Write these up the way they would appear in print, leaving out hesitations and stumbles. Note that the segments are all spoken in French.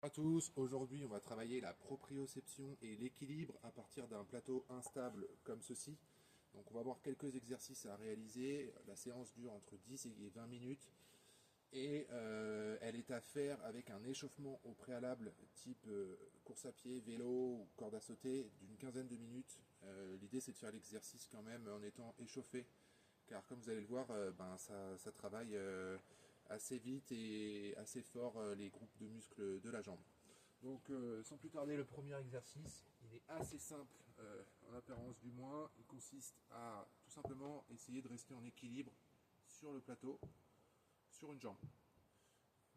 À tous, aujourd'hui on va travailler la proprioception et l'équilibre à partir d'un plateau instable comme ceci. Donc on va voir quelques exercices à réaliser. La séance dure entre 10 et 20 minutes et elle est à faire avec un échauffement au préalable type course à pied, vélo ou corde à sauter d'une quinzaine de minutes. L'idée c'est de faire l'exercice quand même en étant échauffé car comme vous allez le voir, ça travaille assez vite et assez fort les groupes de muscles de la jambe. Donc sans plus tarder, le premier exercice, il est assez simple en apparence du moins. Il consiste à tout simplement essayer de rester en équilibre sur le plateau, sur une jambe.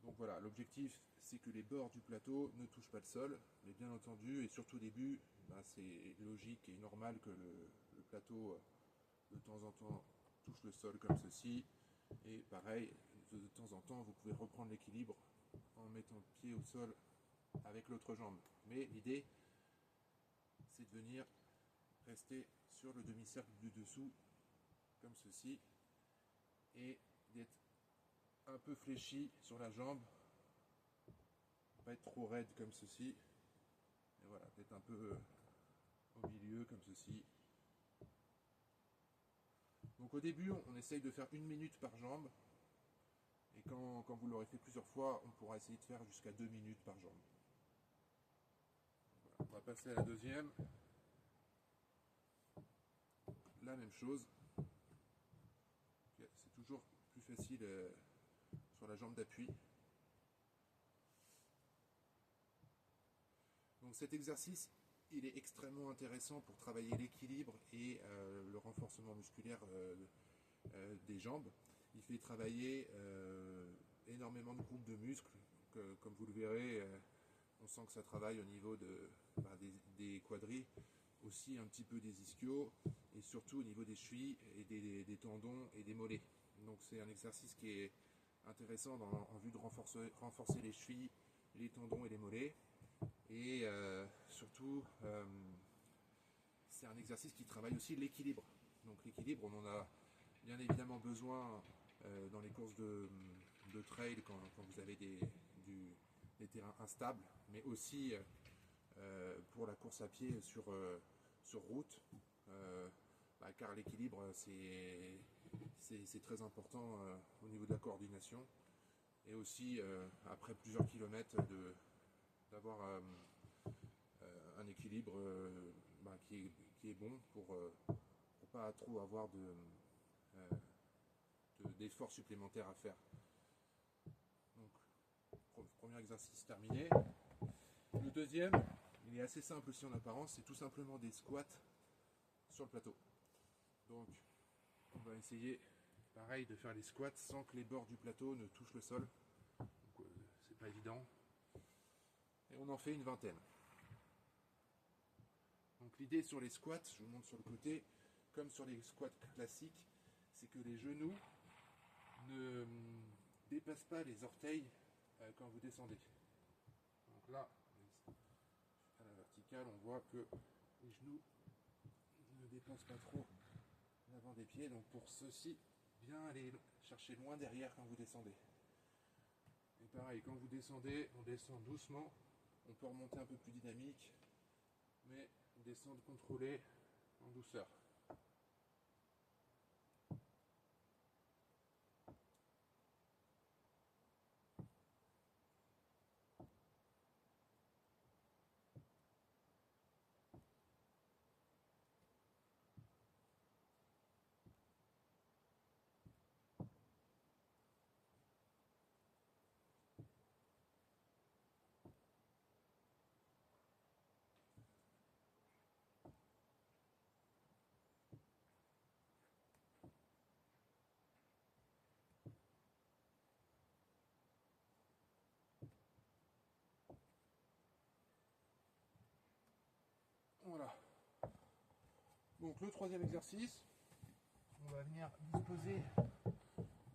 Donc voilà, l'objectif c'est que les bords du plateau ne touchent pas le sol, mais bien entendu, et surtout au début, c'est logique et normal que le plateau de temps en temps touche le sol comme ceci. Et pareil, de temps en temps, vous pouvez reprendre l'équilibre en mettant le pied au sol avec l'autre jambe. Mais l'idée, c'est de venir rester sur le demi-cercle du dessous, comme ceci, et d'être un peu fléchi sur la jambe, pas être trop raide comme ceci, et voilà, d'être un peu au milieu comme ceci. Donc au début, on essaye de faire 1 minute par jambe, et quand vous l'aurez fait plusieurs fois, on pourra essayer de faire jusqu'à 2 minutes par jambe. Voilà. On va passer à la deuxième. La même chose. C'est toujours plus facile sur la jambe d'appui. Donc cet exercice, il est extrêmement intéressant pour travailler l'équilibre et le renforcement musculaire des jambes. Il fait travailler énormément de groupes de muscles. Comme vous le verrez, on sent que ça travaille au niveau des quadris, aussi un petit peu des ischios et surtout au niveau des chevilles et des tendons et des mollets. Donc c'est un exercice qui est intéressant en vue de renforcer les chevilles, les tendons et les mollets. Et surtout, c'est un exercice qui travaille aussi l'équilibre. Donc l'équilibre, on en a bien évidemment besoin dans les courses de trail quand vous avez des terrains instables, mais aussi pour la course à pied sur route, car l'équilibre c'est très important au niveau de la coordination et aussi après plusieurs kilomètres d'avoir un équilibre qui est bon pour pas trop avoir euh, d'efforts supplémentaires à faire. Donc, premier exercice terminé. Le deuxième, il est assez simple aussi en apparence, c'est tout simplement des squats sur le plateau. Donc, on va essayer, pareil, de faire les squats sans que les bords du plateau ne touchent le sol. Donc, c'est pas évident. Et on en fait une vingtaine. Donc l'idée sur les squats, je vous montre sur le côté, comme sur les squats classiques, c'est que les genoux ne dépassent pas les orteils quand vous descendez. Donc là, à la verticale, on voit que les genoux ne dépassent pas trop l'avant des pieds. Donc pour ceci, bien aller chercher loin derrière quand vous descendez. Et pareil, quand vous descendez, on descend doucement. On peut remonter un peu plus dynamique, mais descendre contrôlée en douceur. Voilà. Donc le troisième exercice, on va venir disposer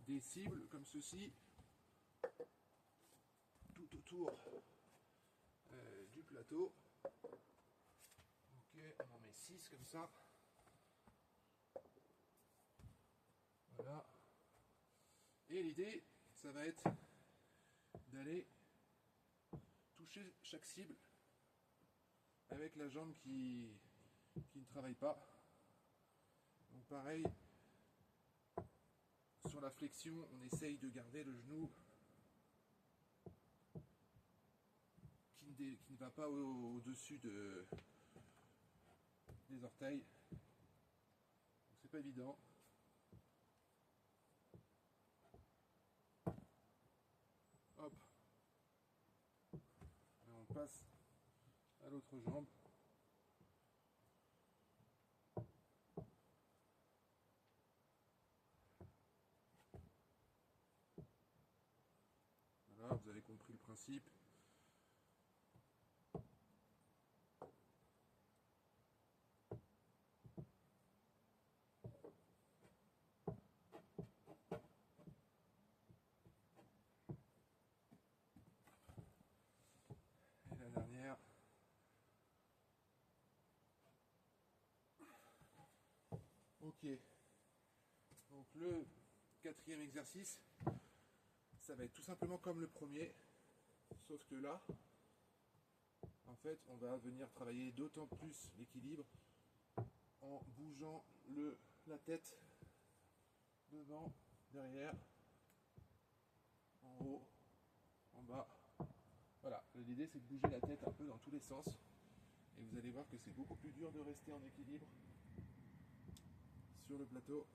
des cibles comme ceci tout autour du plateau. Ok, on en met 6 comme ça. Voilà. Et l'idée, ça va être d'aller toucher chaque cible avec la jambe qui ne travaille pas. Donc pareil, sur la flexion, on essaye de garder le genou qui ne va pas au-dessus des orteils. Donc c'est pas évident. Hop. Et on passe à l'autre jambe. Voilà, vous avez compris le principe. Et la dernière. Ok. Donc le quatrième exercice, ça va être tout simplement comme le premier, sauf que là, en fait, on va venir travailler d'autant plus l'équilibre en bougeant la tête devant, derrière, en haut, en bas. Voilà, l'idée c'est de bouger la tête un peu dans tous les sens. Et vous allez voir que c'est beaucoup plus dur de rester en équilibre sur le plateau.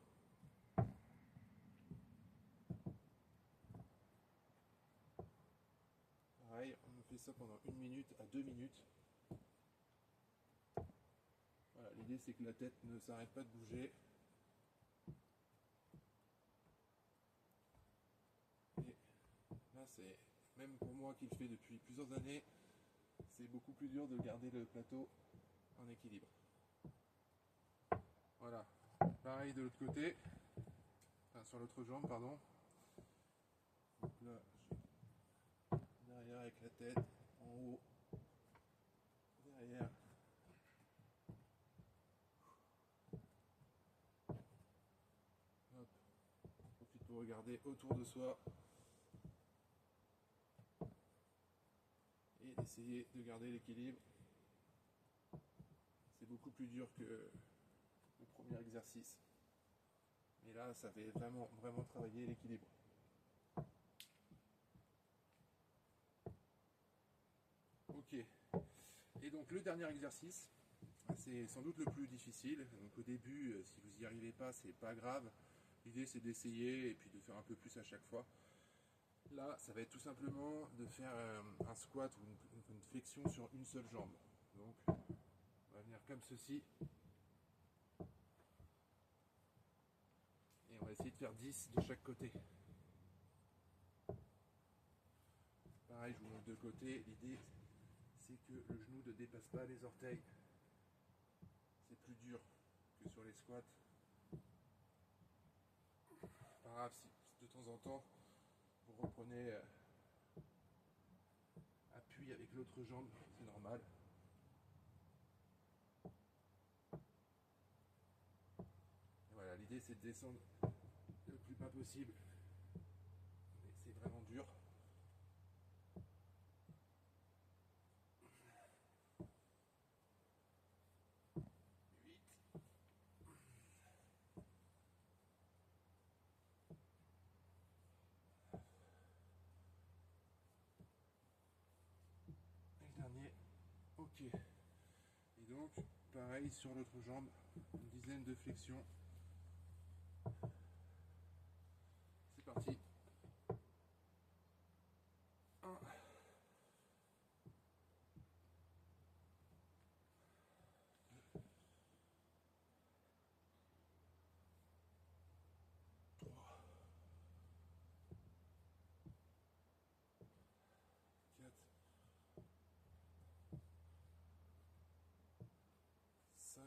Pareil, on fait ça pendant 1 minute à 2 minutes. Voilà, l'idée c'est que la tête ne s'arrête pas de bouger. Et là c'est, même pour moi qui le fais depuis plusieurs années, c'est beaucoup plus dur de garder le plateau en équilibre. Voilà, pareil de l'autre côté, enfin sur l'autre jambe, pardon. Donc là, derrière avec la tête, en haut, derrière. Hop. Profite pour regarder autour de soi et d'essayer de garder l'équilibre. C'est beaucoup plus dur que le premier exercice. Mais là, ça fait vraiment, vraiment travailler l'équilibre. Ok. Et donc le dernier exercice, c'est sans doute le plus difficile. Donc au début, si vous n'y arrivez pas, c'est pas grave. L'idée c'est d'essayer et puis de faire un peu plus à chaque fois. Là, ça va être tout simplement de faire un squat ou une flexion sur une seule jambe. Donc, on va venir comme ceci. Et on va essayer de faire 10 de chaque côté. Pareil, je vous montre de côté. L'idée, c'est que le genou ne dépasse pas les orteils. C'est plus dur que sur les squats. Pas grave si de temps en temps, vous reprenez appui avec l'autre jambe, c'est normal. Et voilà, l'idée c'est de descendre le plus bas possible. Mais c'est vraiment dur. 8. Et le dernier. Ok. Et donc, pareil sur l'autre jambe, une dizaine de flexions. C'est parti. 1, 3, 4, 5,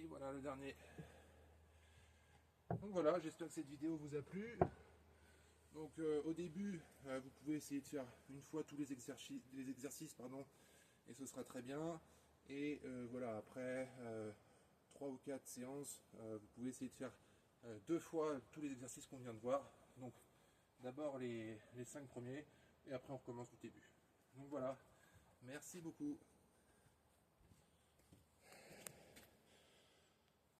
voilà le dernier. Donc voilà, j'espère que cette vidéo vous a plu. Donc au début, vous pouvez essayer de faire une fois tous les exercices, pardon, et ce sera très bien. Et voilà, après 3 ou 4 séances, vous pouvez essayer de faire 2 fois tous les exercices qu'on vient de voir. Donc d'abord les 5 premiers, et après on recommence du début. Donc voilà, merci beaucoup.